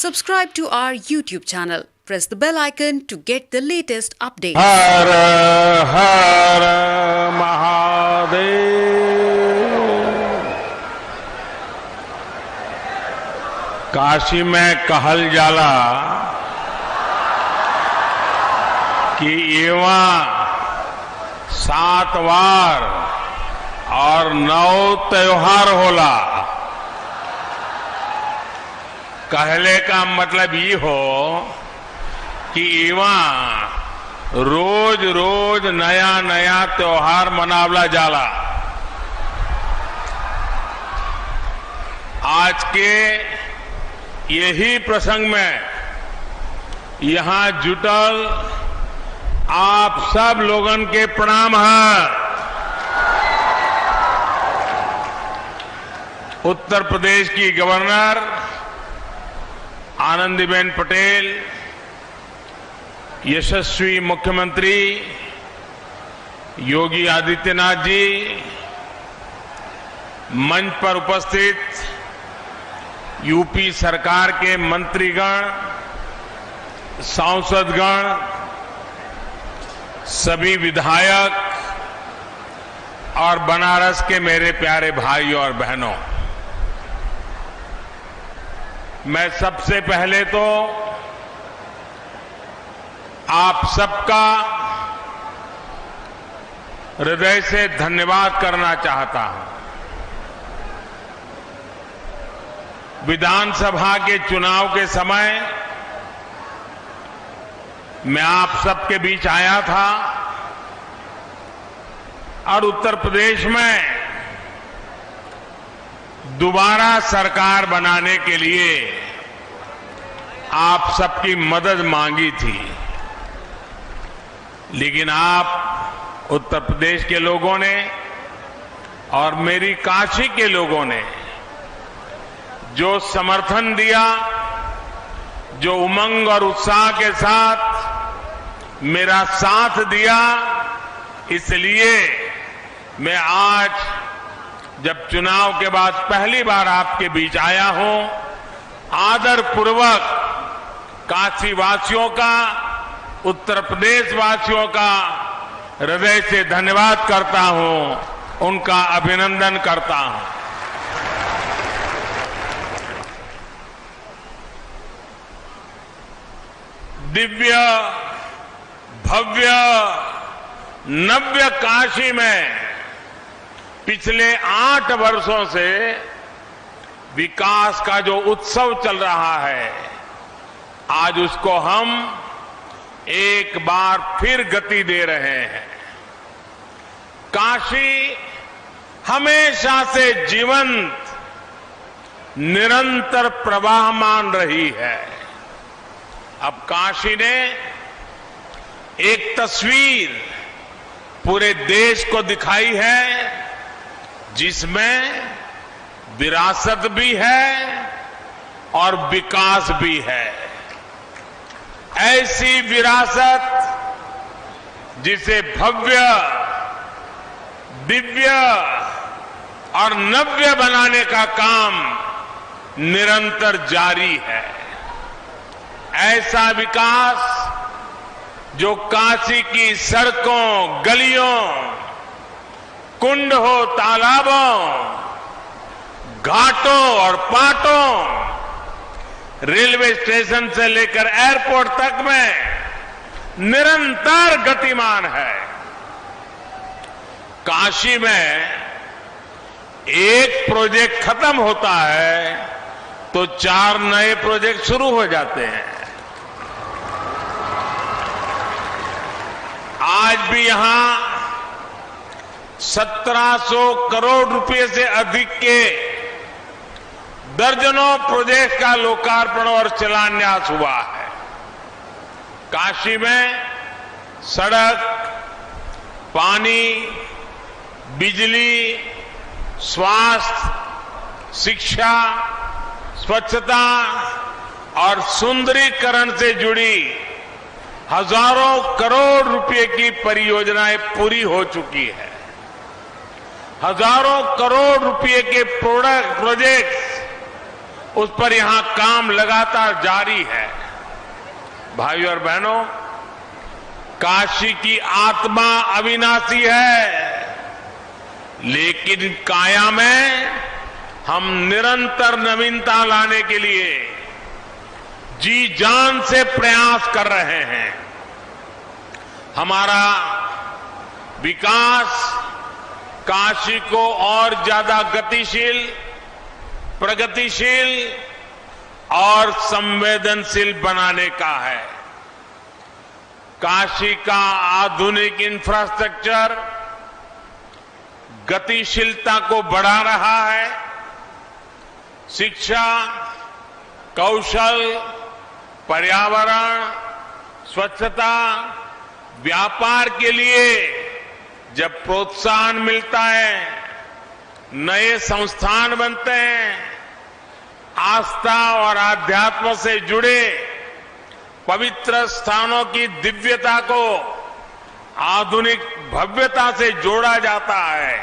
Subscribe to our YouTube channel. Press the bell icon to get the latest updates. हर हर महादेव। काशी में कहल जाला कि एवा 7 वार और 9 त्योहार होला। कहले का मतलब ये हो कि इवा रोज रोज नया नया त्योहार मनावला जाला। आज के यही प्रसंग में यहां जुटल आप सब लोगन के प्रणाम है। उत्तर प्रदेश की गवर्नर आनंदीबेन पटेल, यशस्वी मुख्यमंत्री योगी आदित्यनाथ जी, मंच पर उपस्थित यूपी सरकार के मंत्रीगण, सांसदगण, सभी विधायक और बनारस के मेरे प्यारे भाइयों और बहनों, मैं सबसे पहले तो आप सबका हृदय से धन्यवाद करना चाहता हूं। विधानसभा के चुनाव के समय मैं आप सबके बीच आया था और उत्तर प्रदेश में दोबारा सरकार बनाने के लिए आप सबकी मदद मांगी थी। लेकिन आप उत्तर प्रदेश के लोगों ने और मेरी काशी के लोगों ने जो समर्थन दिया, जो उमंग और उत्साह के साथ मेरा साथ दिया, इसलिए मैं आज जब चुनाव के बाद पहली बार आपके बीच आया हूं, आदर पूर्वक काशी वासियों का, उत्तर प्रदेश वासियों का हृदय से धन्यवाद करता हूं, उनका अभिनंदन करता हूं। दिव्य भव्य नव्य काशी में पिछले 8 वर्षों से विकास का जो उत्सव चल रहा है, आज उसको हम एक बार फिर गति दे रहे हैं। काशी हमेशा से जीवंत, निरंतर प्रवाहमान रही है। अब काशी ने एक तस्वीर पूरे देश को दिखाई है, जिसमें विरासत भी है और विकास भी है। ऐसी विरासत जिसे भव्य, दिव्य और नव्य बनाने का काम निरंतर जारी है। ऐसा विकास जो काशी की सड़कों, गलियों, कुंड हो, तालाबों, घाटों और पाटों, रेलवे स्टेशन से लेकर एयरपोर्ट तक में निरंतर गतिमान है। काशी में एक प्रोजेक्ट खत्म होता है तो 4 नए प्रोजेक्ट शुरू हो जाते हैं। आज भी यहां 1700 करोड़ रुपए से अधिक के दर्जनों प्रोजेक्ट का लोकार्पण और शिलान्यास हुआ है। काशी में सड़क, पानी, बिजली, स्वास्थ्य, शिक्षा, स्वच्छता और सुंदरीकरण से जुड़ी हजारों करोड़ रुपए की परियोजनाएं पूरी हो चुकी है। हजारों करोड़ रुपए के प्रोजेक्ट्स उस पर यहां काम लगातार जारी है। भाइयों और बहनों, काशी की आत्मा अविनाशी है, लेकिन काया में हम निरंतर नवीनता लाने के लिए जी जान से प्रयास कर रहे हैं। हमारा विकास काशी को और ज्यादा गतिशील, प्रगतिशील और संवेदनशील बनाने का है। काशी का आधुनिक इंफ्रास्ट्रक्चर गतिशीलता को बढ़ा रहा है। शिक्षा, कौशल, पर्यावरण, स्वच्छता, व्यापार के लिए जब प्रोत्साहन मिलता है, नए संस्थान बनते हैं, आस्था और आध्यात्म से जुड़े पवित्र स्थानों की दिव्यता को आधुनिक भव्यता से जोड़ा जाता है,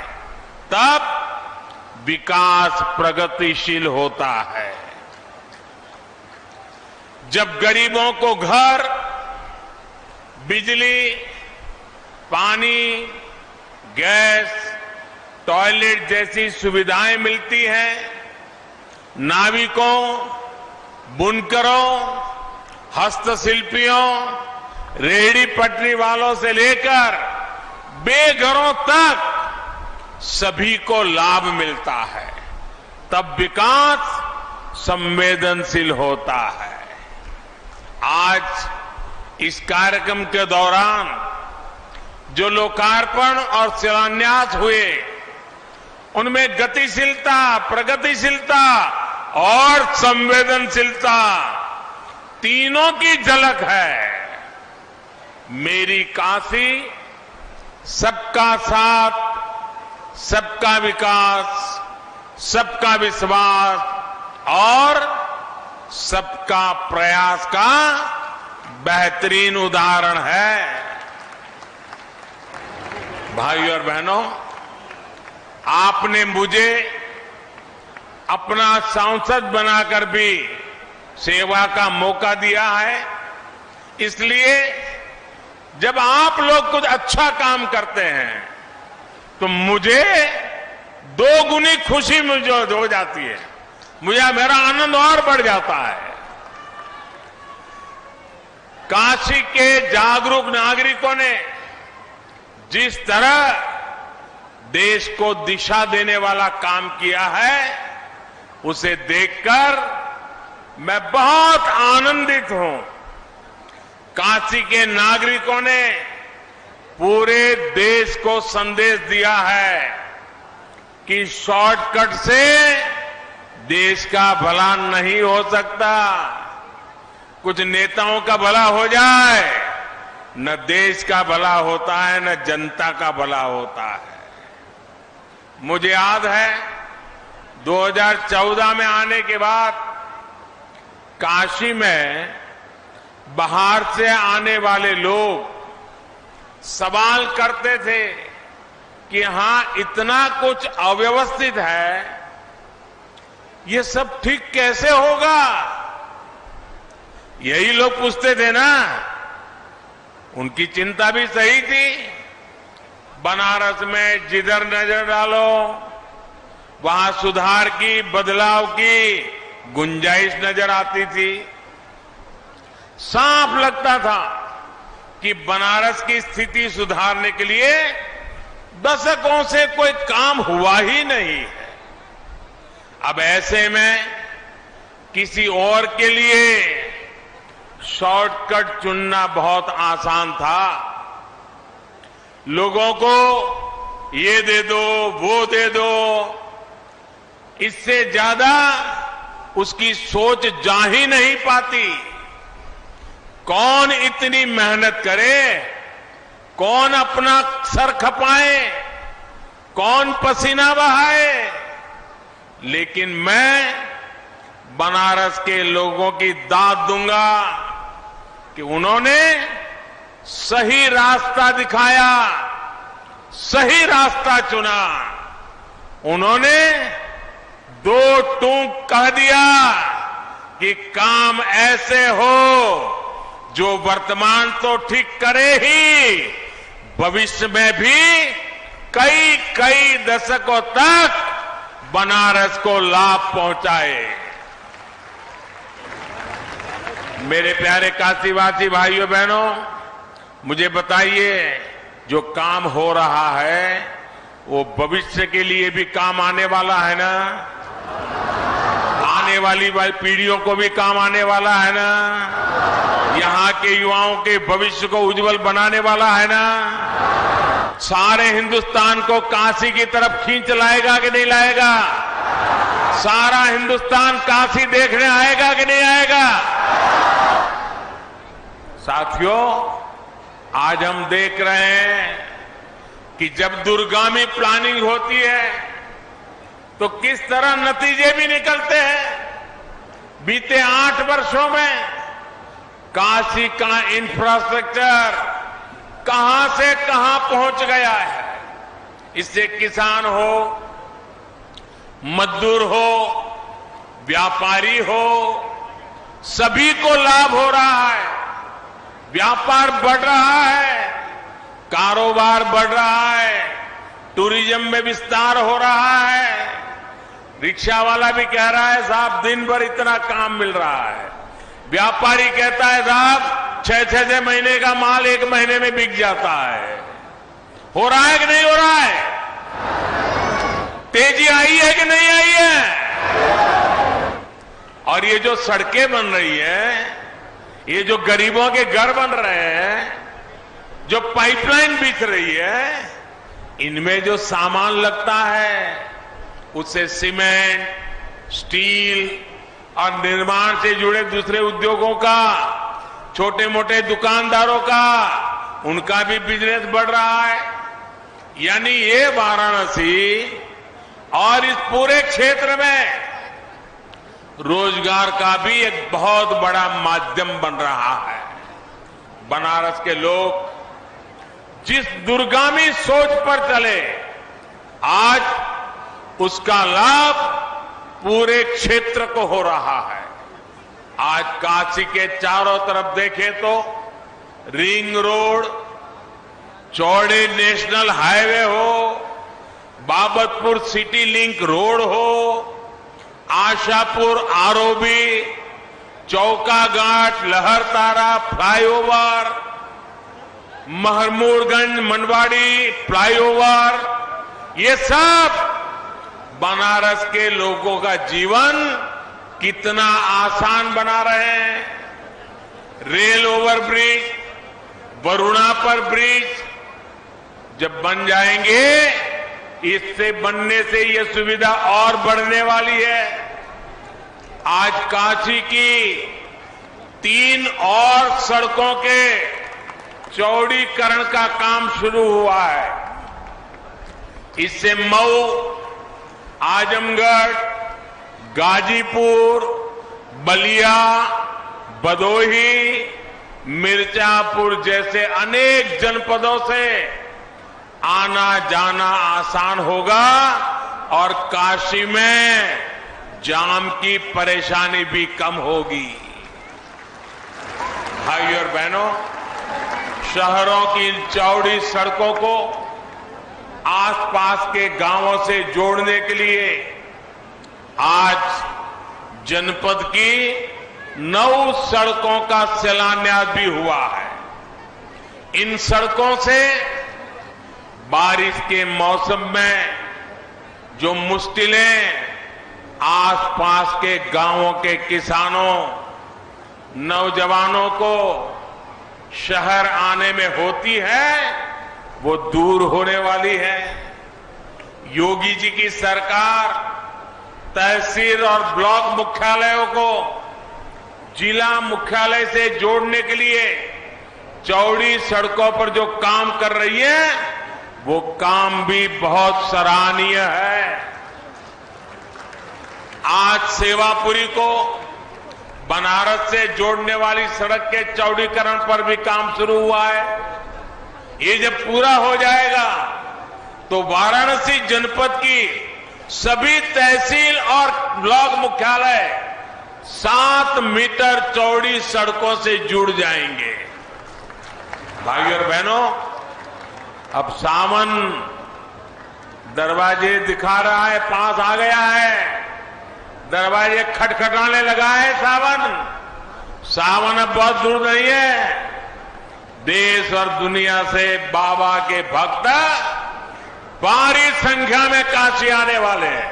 तब विकास प्रगतिशील होता है। जब गरीबों को घर, बिजली, पानी, गैस, टॉयलेट जैसी सुविधाएं मिलती हैं, नाविकों, बुनकरों, हस्तशिल्पियों, रेहड़ी पटरी वालों से लेकर बेघरों तक सभी को लाभ मिलता है, तब विकास संवेदनशील होता है। आज इस कार्यक्रम के दौरान जो लोकार्पण और शिलान्यास हुए, उनमें गतिशीलता, प्रगतिशीलता और संवेदनशीलता तीनों की झलक है। मेरी काशी सबका साथ, सबका विकास, सबका विश्वास और सबका प्रयास का बेहतरीन उदाहरण है। भाइयों और बहनों, आपने मुझे अपना सांसद बनाकर भी सेवा का मौका दिया है, इसलिए जब आप लोग कुछ अच्छा काम करते हैं तो मुझे दोगुनी खुशी मुझे हो जाती है, मेरा आनंद और बढ़ जाता है। काशी के जागरूक नागरिकों ने जिस तरह देश को दिशा देने वाला काम किया है, उसे देखकर मैं बहुत आनंदित हूं। काशी के नागरिकों ने पूरे देश को संदेश दिया है कि शॉर्टकट से देश का भला नहीं हो सकता। कुछ नेताओं का भला हो जाए, न देश का भला होता है, न जनता का भला होता है। मुझे याद है 2014 में आने के बाद काशी में बाहर से आने वाले लोग सवाल करते थे कि यहां इतना कुछ अव्यवस्थित है, ये सब ठीक कैसे होगा? यही लोग पूछते थे ना। उनकी चिंता भी सही थी। बनारस में जिधर नजर डालो वहां सुधार की, बदलाव की गुंजाइश नजर आती थी। साफ लगता था कि बनारस की स्थिति सुधारने के लिए दशकों से कोई काम हुआ ही नहीं है। अब ऐसे में किसी और के लिए शॉर्टकट चुनना बहुत आसान था। लोगों को ये दे दो, वो दे दो, इससे ज्यादा उसकी सोच जा ही नहीं पाती। कौन इतनी मेहनत करे, कौन अपना सर खपाए, कौन पसीना बहाए। लेकिन मैं बनारस के लोगों की दाद दूंगा कि उन्होंने सही रास्ता दिखाया, सही रास्ता चुना। उन्होंने दो टूक कह दिया कि काम ऐसे हो जो वर्तमान तो ठीक करे ही, भविष्य में भी कई कई दशकों तक बनारस को लाभ पहुंचाए। मेरे प्यारे काशीवासी भाइयों बहनों, मुझे बताइए, जो काम हो रहा है वो भविष्य के लिए भी काम आने वाला है ना? आने वाली पीढ़ियों को भी काम आने वाला है ना? यहां के युवाओं के भविष्य को उज्जवल बनाने वाला है ना? सारे हिंदुस्तान को काशी की तरफ खींच लाएगा कि नहीं लाएगा? सारा हिंदुस्तान काशी देखने आएगा कि नहीं आएगा? साथियों, आज हम देख रहे हैं कि जब दूरगामी प्लानिंग होती है तो किस तरह नतीजे भी निकलते हैं। बीते 8 वर्षों में काशी का इंफ्रास्ट्रक्चर कहां से कहां पहुंच गया है। इससे किसान हो, मजदूर हो, व्यापारी हो, सभी को लाभ हो रहा है। व्यापार बढ़ रहा है, कारोबार बढ़ रहा है, टूरिज्म में विस्तार हो रहा है। रिक्शा वाला भी कह रहा है साहब दिन भर इतना काम मिल रहा है। व्यापारी कहता है साहब 6-6 महीने का माल 1 महीने में बिक जाता है। हो रहा है कि नहीं हो रहा है? तेजी आई है कि नहीं आई है? और ये जो सड़कें बन रही है, ये जो गरीबों के घर बन रहे हैं, जो पाइपलाइन बिछ रही है, इनमें जो सामान लगता है उससे सीमेंट, स्टील और निर्माण से जुड़े दूसरे उद्योगों का, छोटे मोटे दुकानदारों का, उनका भी बिजनेस बढ़ रहा है। यानी ये वाराणसी और इस पूरे क्षेत्र में रोजगार का भी एक बहुत बड़ा माध्यम बन रहा है। बनारस के लोग जिस दूरगामी सोच पर चले, आज उसका लाभ पूरे क्षेत्र को हो रहा है। आज काशी के चारों तरफ देखें तो रिंग रोड, चौड़े नेशनल हाईवे हो, बाबतपुर सिटी लिंक रोड हो, आशापुर आरओबी, चौका घाट, लहरतारा फ्लाईओवर, महमूदगंज मनवाड़ी फ्लाईओवर, ये सब बनारस के लोगों का जीवन कितना आसान बना रहे हैं। रेल ओवरब्रिज, वरुणा पर ब्रिज जब बन जाएंगे, इससे बनने से ये सुविधा और बढ़ने वाली है। आज काशी की 3 और सड़कों के चौड़ीकरण का काम शुरू हुआ है। इससे मऊ, आजमगढ़, गाजीपुर, बलिया, भदोही, मिर्जापुर जैसे अनेक जनपदों से आना जाना आसान होगा और काशी में जाम की परेशानी भी कम होगी। भाइयों और बहनों, शहरों की इन चौड़ी सड़कों को आसपास के गांवों से जोड़ने के लिए आज जनपद की 9 सड़कों का शिलान्यास भी हुआ है। इन सड़कों से बारिश के मौसम में जो मुश्किलें आसपास के गांवों के किसानों, नौजवानों को शहर आने में होती है, वो दूर होने वाली है। योगी जी की सरकार तहसील और ब्लॉक मुख्यालयों को जिला मुख्यालय से जोड़ने के लिए चौड़ी सड़कों पर जो काम कर रही है, वो काम भी बहुत सराहनीय है। आज सेवापुरी को बनारस से जोड़ने वाली सड़क के चौड़ीकरण पर भी काम शुरू हुआ है। ये जब पूरा हो जाएगा तो वाराणसी जनपद की सभी तहसील और ब्लॉक मुख्यालय 7 मीटर चौड़ी सड़कों से जुड़ जाएंगे। भाइयों और बहनों, अब सावन दरवाजे दिखा रहा है, पास आ गया है, दरवाजे खटखटाने लगा है। सावन अब बहुत दूर नहीं है। देश और दुनिया से बाबा के भक्त भारी संख्या में काशी आने वाले हैं।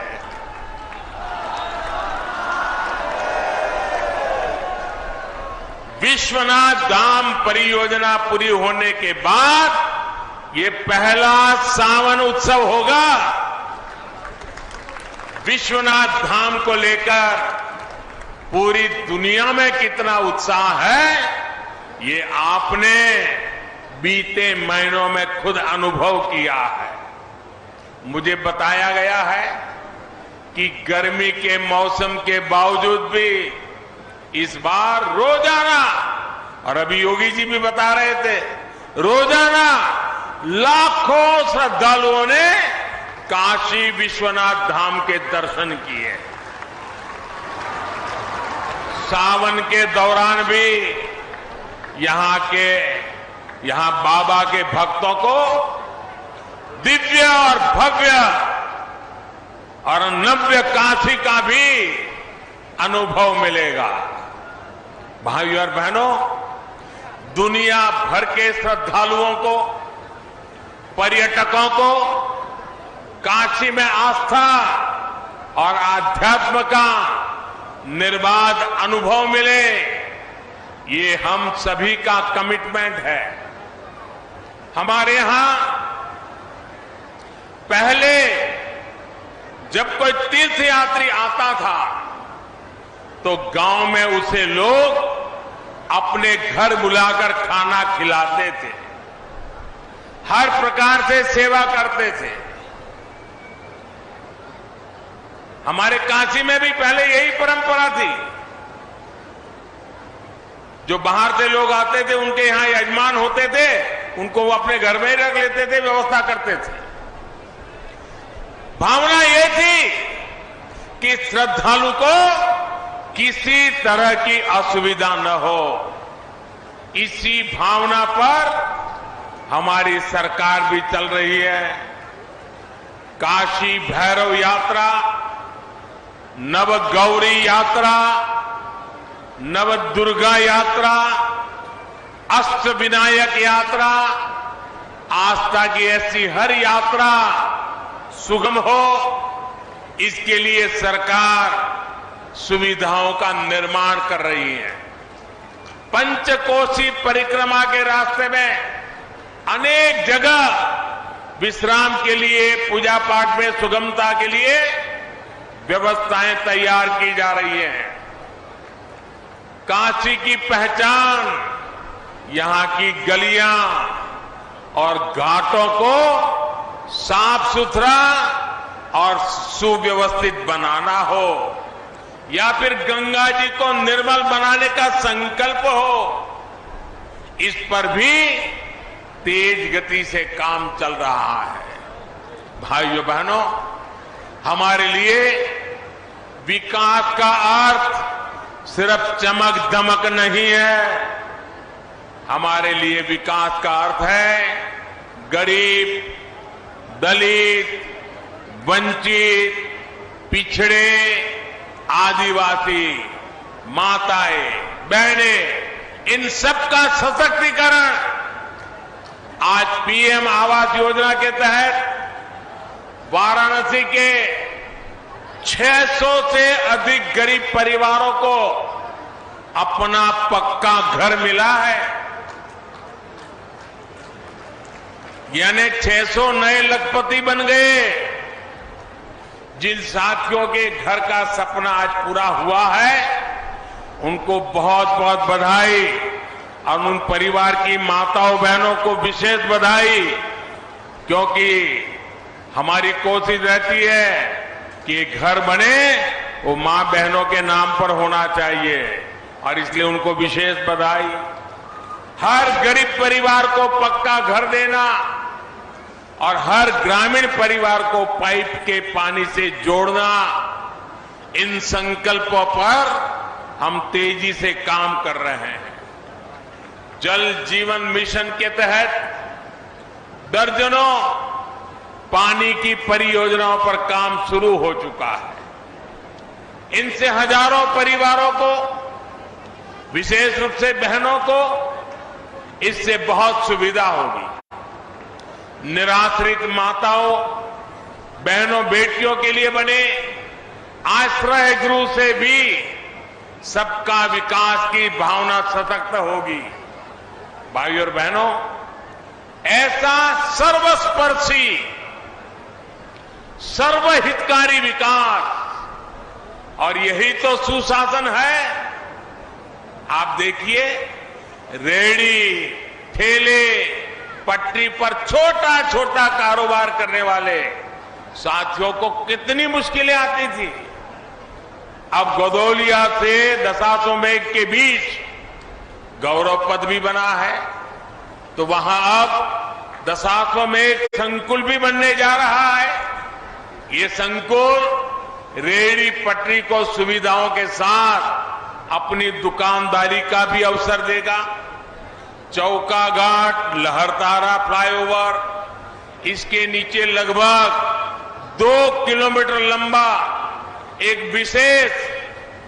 विश्वनाथ धाम परियोजना पूरी होने के बाद ये पहला सावन उत्सव होगा। विश्वनाथ धाम को लेकर पूरी दुनिया में कितना उत्साह है, ये आपने बीते महीनों में खुद अनुभव किया है। मुझे बताया गया है कि गर्मी के मौसम के बावजूद भी इस बार रोजाना, और अभी योगी जी भी बता रहे थे, रोजाना लाखों श्रद्धालुओं ने काशी विश्वनाथ धाम के दर्शन किए। सावन के दौरान भी यहां बाबा के भक्तों को दिव्य और भव्य और नव्य काशी का भी अनुभव मिलेगा। भाइयों और बहनों, दुनिया भर के श्रद्धालुओं को, पर्यटकों को काशी में आस्था और आध्यात्म का निर्बाध अनुभव मिले, ये हम सभी का कमिटमेंट है। हमारे यहां पहले जब कोई तीर्थ यात्री आता था तो गांव में उसे लोग अपने घर बुलाकर खाना खिलाते थे, हर प्रकार से सेवा करते थे। हमारे काशी में भी पहले यही परंपरा थी। जो बाहर से लोग आते थे, उनके यहां यजमान होते थे, उनको वो अपने घर में ही रख लेते थे, व्यवस्था करते थे। भावना ये थी कि श्रद्धालु को किसी तरह की असुविधा न हो। इसी भावना पर हमारी सरकार भी चल रही है। काशी भैरव यात्रा, नवगौरी यात्रा, नवदुर्गा यात्रा, अष्टविनायक यात्रा, आस्था की ऐसी हर यात्रा सुगम हो, इसके लिए सरकार सुविधाओं का निर्माण कर रही है। पंचकोशी परिक्रमा के रास्ते में अनेक जगह विश्राम के लिए, पूजा पाठ में सुगमता के लिए व्यवस्थाएं तैयार की जा रही हैं। काशी की पहचान यहां की गलियां और घाटों को साफ सुथरा और सुव्यवस्थित बनाना हो, या फिर गंगा जी को निर्मल बनाने का संकल्प हो, इस पर भी तेज गति से काम चल रहा है। भाइयों बहनों, हमारे लिए विकास का अर्थ सिर्फ चमक दमक नहीं है। हमारे लिए विकास का अर्थ है गरीब, दलित, वंचित, पिछड़े, आदिवासी, माताएं, बहनें, इन सबका सशक्तिकरण। आज पीएम आवास योजना के तहत वाराणसी के 600 से अधिक गरीब परिवारों को अपना पक्का घर मिला है। यानी 600 नए लखपति बन गए। जिन साथियों के घर का सपना आज पूरा हुआ है, उनको बहुत बहुत बधाई, और उन परिवार की माताओं बहनों को विशेष बधाई, क्योंकि हमारी कोशिश रहती है कि घर बने वो मां बहनों के नाम पर होना चाहिए, और इसलिए उनको विशेष बधाई। हर गरीब परिवार को पक्का घर देना और हर ग्रामीण परिवार को पाइप के पानी से जोड़ना, इन संकल्पों पर हम तेजी से काम कर रहे हैं। जल जीवन मिशन के तहत दर्जनों पानी की परियोजनाओं पर काम शुरू हो चुका है। इनसे हजारों परिवारों को, विशेष रूप से बहनों को, इससे बहुत सुविधा होगी। निराश्रित माताओं, बहनों, बेटियों के लिए बने आश्रय गृह से भी सबका विकास की भावना सशक्त होगी। भाइयों और बहनों, ऐसा सर्वस्पर्शी, सर्वहितकारी विकास, और यही तो सुशासन है। आप देखिए, रेहड़ी, ठेले, पटरी पर छोटा छोटा कारोबार करने वाले साथियों को कितनी मुश्किलें आती थी। अब गदौलिया से दशाश्वमेध के बीच गौरव पद भी बना है, तो वहां अब दशाश्वमेध संकुल भी बनने जा रहा है। ये संकुल रेहड़ी पटरी को सुविधाओं के साथ अपनी दुकानदारी का भी अवसर देगा। चौका घाट, लहरतारा फ्लाईओवर, इसके नीचे लगभग 2 किलोमीटर लंबा एक विशेष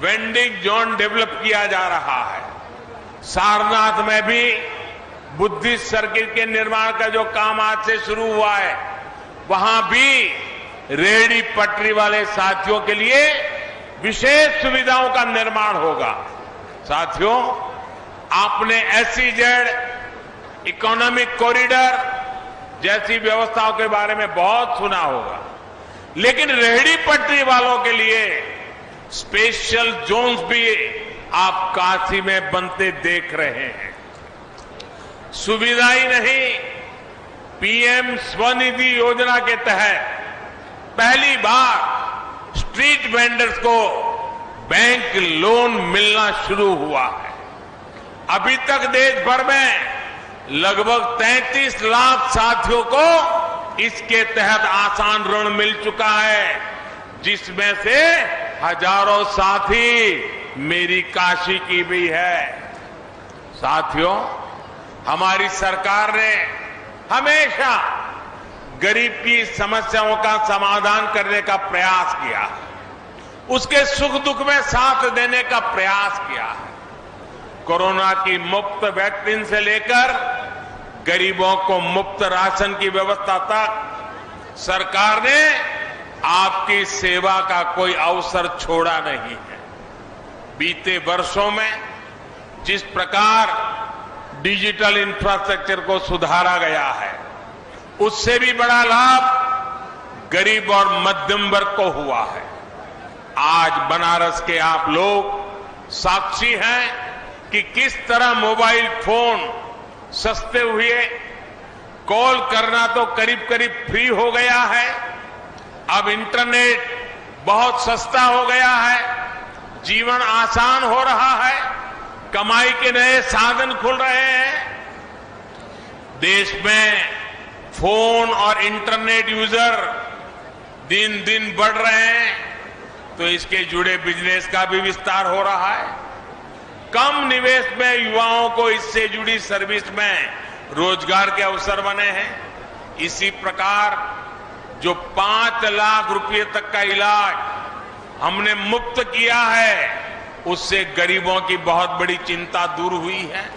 वेंडिंग जोन डेवलप किया जा रहा है। सारनाथ में भी बुद्धिस्ट सर्किट के निर्माण का जो काम आज से शुरू हुआ है, वहां भी रेहड़ी पटरी वाले साथियों के लिए विशेष सुविधाओं का निर्माण होगा। साथियों, आपने SEZ इकोनॉमिक कॉरिडोर जैसी व्यवस्थाओं के बारे में बहुत सुना होगा, लेकिन रेहड़ी पटरी वालों के लिए स्पेशल जोन्स भी आप काशी में बनते देख रहे हैं। सुविधा ही नहीं, PM स्वनिधि योजना के तहत पहली बार स्ट्रीट वेंडर्स को बैंक लोन मिलना शुरू हुआ है। अभी तक देश भर में लगभग 33 लाख साथियों को इसके तहत आसान ऋण मिल चुका है, जिसमें से हजारों साथी मेरी काशी की भी है। साथियों, हमारी सरकार ने हमेशा गरीब की समस्याओं का समाधान करने का प्रयास किया है, उसके सुख दुख में साथ देने का प्रयास किया है। कोरोना की मुफ्त वैक्सीन से लेकर गरीबों को मुफ्त राशन की व्यवस्था तक सरकार ने आपकी सेवा का कोई अवसर छोड़ा नहीं है। बीते वर्षों में जिस प्रकार डिजिटल इंफ्रास्ट्रक्चर को सुधारा गया है, उससे भी बड़ा लाभ गरीब और मध्यम वर्ग को हुआ है। आज बनारस के आप लोग साक्षी हैं कि किस तरह मोबाइल फोन सस्ते हुए, कॉल करना तो करीब करीब फ्री हो गया है। अब इंटरनेट बहुत सस्ता हो गया है, जीवन आसान हो रहा है, कमाई के नए साधन खुल रहे हैं। देश में फोन और इंटरनेट यूजर दिन दिन बढ़ रहे हैं, तो इसके जुड़े बिजनेस का भी विस्तार हो रहा है। कम निवेश में युवाओं को इससे जुड़ी सर्विस में रोजगार के अवसर बने हैं। इसी प्रकार जो 5 लाख रुपए तक का इलाज हमने मुफ्त किया है, उससे गरीबों की बहुत बड़ी चिंता दूर हुई है।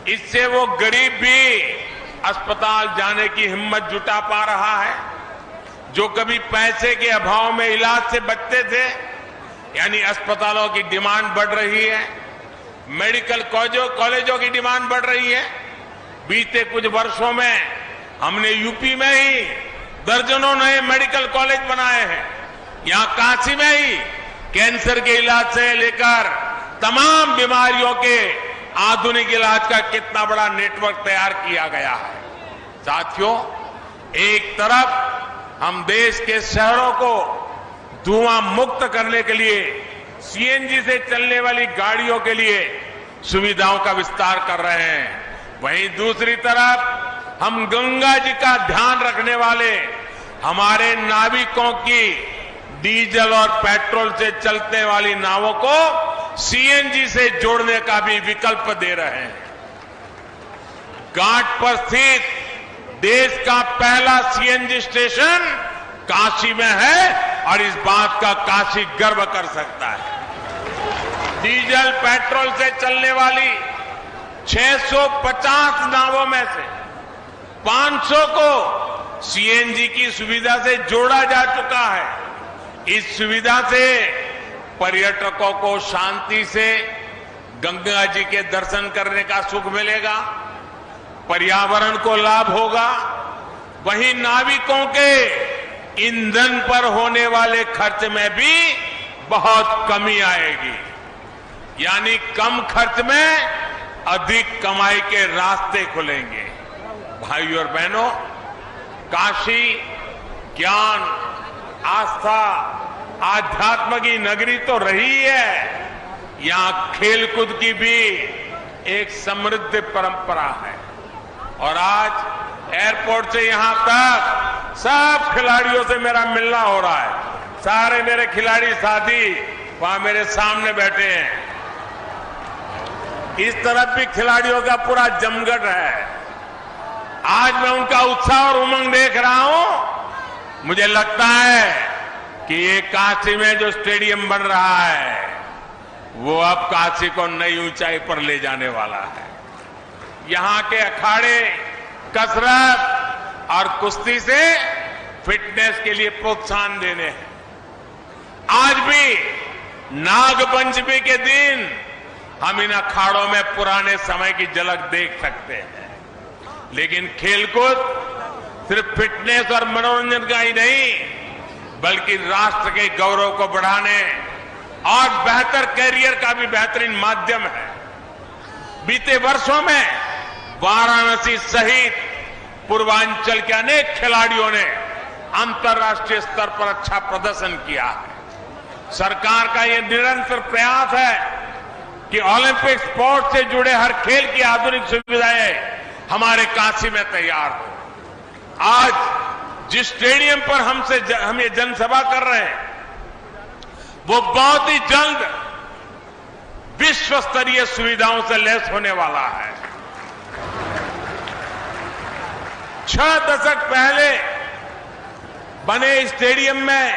इससे वो गरीब भी अस्पताल जाने की हिम्मत जुटा पा रहा है। जो कभी पैसे के अभाव में इलाज से बचते थे, यानी अस्पतालों की डिमांड बढ़ रही है, मेडिकल कॉलेजों की डिमांड बढ़ रही है। बीते कुछ वर्षों में हमने यूपी में ही दर्जनों नए मेडिकल कॉलेज बनाए हैं। यहां काशी में ही कैंसर के इलाज से लेकर तमाम बीमारियों के आधुनिक इलाज का कितना बड़ा नेटवर्क तैयार किया गया है। साथियों, एक तरफ हम देश के शहरों को धुआं मुक्त करने के लिए CNG से चलने वाली गाड़ियों के लिए सुविधाओं का विस्तार कर रहे हैं, वहीं दूसरी तरफ हम गंगा जी का ध्यान रखने वाले हमारे नाविकों की डीजल और पेट्रोल से चलने वाली नावों को सीएनजी से जोड़ने का भी विकल्प दे रहे हैं। घाट पर स्थित देश का पहला सीएनजी स्टेशन काशी में है और इस बात का काशी गर्व कर सकता है। डीजल पेट्रोल से चलने वाली 650 नावों में से 500 को सीएनजी की सुविधा से जोड़ा जा चुका है। इस सुविधा से पर्यटकों को शांति से गंगा जी के दर्शन करने का सुख मिलेगा, पर्यावरण को लाभ होगा, वहीं नाविकों के ईंधन पर होने वाले खर्च में भी बहुत कमी आएगी। यानी कम खर्च में अधिक कमाई के रास्ते खुलेंगे। भाइयों और बहनों, काशी ज्ञान, आस्था, आध्यात्म की नगरी तो रही है, यहां खेलकूद की भी एक समृद्ध परंपरा है। और आज एयरपोर्ट से यहां तक सब खिलाड़ियों से मेरा मिलना हो रहा है। सारे मेरे खिलाड़ी साथी वहां मेरे सामने बैठे हैं। इस तरफ भी खिलाड़ियों का पूरा जमघट है। आज मैं उनका उत्साह और उमंग देख रहा हूं। मुझे लगता है कि ये काशी में जो स्टेडियम बन रहा है वो अब काशी को नई ऊंचाई पर ले जाने वाला है। यहां के अखाड़े कसरत और कुश्ती से फिटनेस के लिए प्रोत्साहन देने हैं। आज भी नागपंचमी के दिन हम इन अखाड़ों में पुराने समय की झलक देख सकते हैं। लेकिन खेलकूद सिर्फ फिटनेस और मनोरंजन का ही नहीं, बल्कि राष्ट्र के गौरव को बढ़ाने और बेहतर कैरियर का भी बेहतरीन माध्यम है। बीते वर्षों में वाराणसी सहित पूर्वांचल के अनेक खिलाड़ियों ने अंतर्राष्ट्रीय स्तर पर अच्छा प्रदर्शन किया है। सरकार का यह निरंतर प्रयास है कि ओलंपिक स्पोर्ट्स से जुड़े हर खेल की आधुनिक सुविधाएं हमारे काशी में तैयार हो। आज जिस स्टेडियम पर हम ये जनसभा कर रहे हैं वो बहुत ही जल्द विश्व स्तरीय सुविधाओं से लैस होने वाला है। 6 दशक पहले बने स्टेडियम में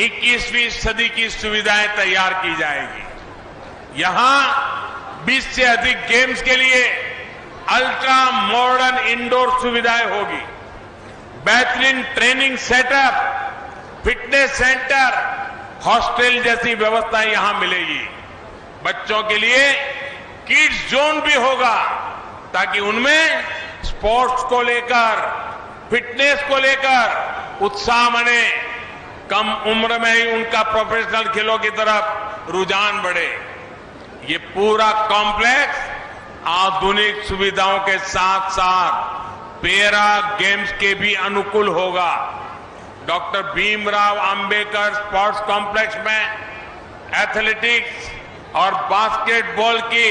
21वीं सदी की सुविधाएं तैयार की जाएगी। यहां 20 से अधिक गेम्स के लिए अल्ट्रा मॉडर्न इंडोर सुविधाएं होगी। बेहतरीन training setup, fitness centre, hostel जैसी व्यवस्थाएं यहां मिलेगी। बच्चों के लिए किड्स जोन भी होगा ताकि उनमें स्पोर्ट्स को लेकर, फिटनेस को लेकर उत्साह बने, कम उम्र में ही उनका प्रोफेशनल खेलों की तरफ रुझान बढ़े। ये पूरा कॉम्प्लेक्स आधुनिक सुविधाओं के साथ साथ पैरा गेम्स के भी अनुकूल होगा। Doctor Bhimrao Ambedkar sports complex में एथलेटिक्स और बास्केटबॉल की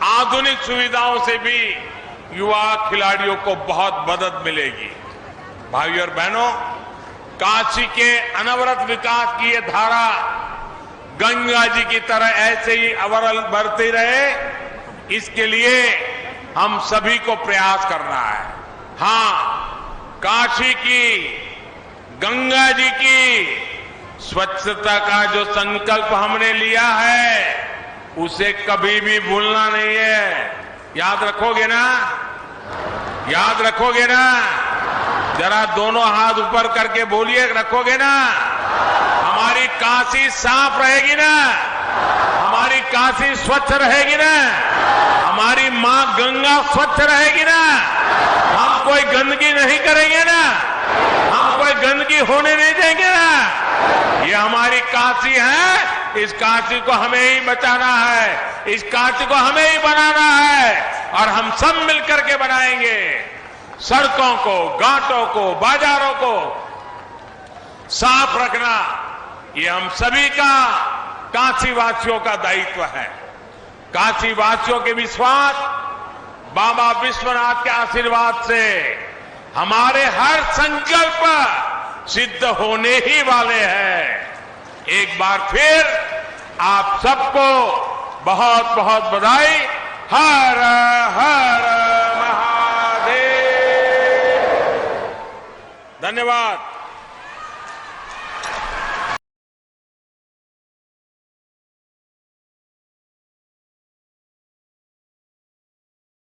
आधुनिक सुविधाओं से भी युवा खिलाड़ियों को बहुत मदद मिलेगी। भाइयों और बहनों, काशी के अनवरत विकास की ये धारा गंगा जी की तरह ऐसे ही अविरल बढ़ती रहे, इसके लिए हम सभी को प्रयास करना है। हां, काशी की, गंगा जी की स्वच्छता का जो संकल्प हमने लिया है उसे कभी भी भूलना नहीं है। याद रखोगे ना? याद रखोगे ना? जरा दोनों हाथ ऊपर करके बोलिए, रखोगे ना? हमारी काशी साफ रहेगी ना? हमारी काशी स्वच्छ रहेगी ना? हमारी मां गंगा स्वच्छ रहेगी ना? हम कोई गंदगी नहीं करेंगे ना? हम कोई गंदगी होने नहीं देंगे ना? ये हमारी काशी है, इस काशी को हमें ही बचाना है, इस काशी को हमें ही बनाना है और हम सब मिलकर के बनाएंगे। सड़कों को, घाटों को, बाजारों को साफ रखना ये हम सभी का, काशी वासियों का दायित्व है। काशी वासियों के विश्वास, बाबा विश्वनाथ के आशीर्वाद से हमारे हर संकल्प सिद्ध होने ही वाले हैं। एक बार फिर आप सबको बहुत बहुत बधाई। हर हर महादेव। धन्यवाद।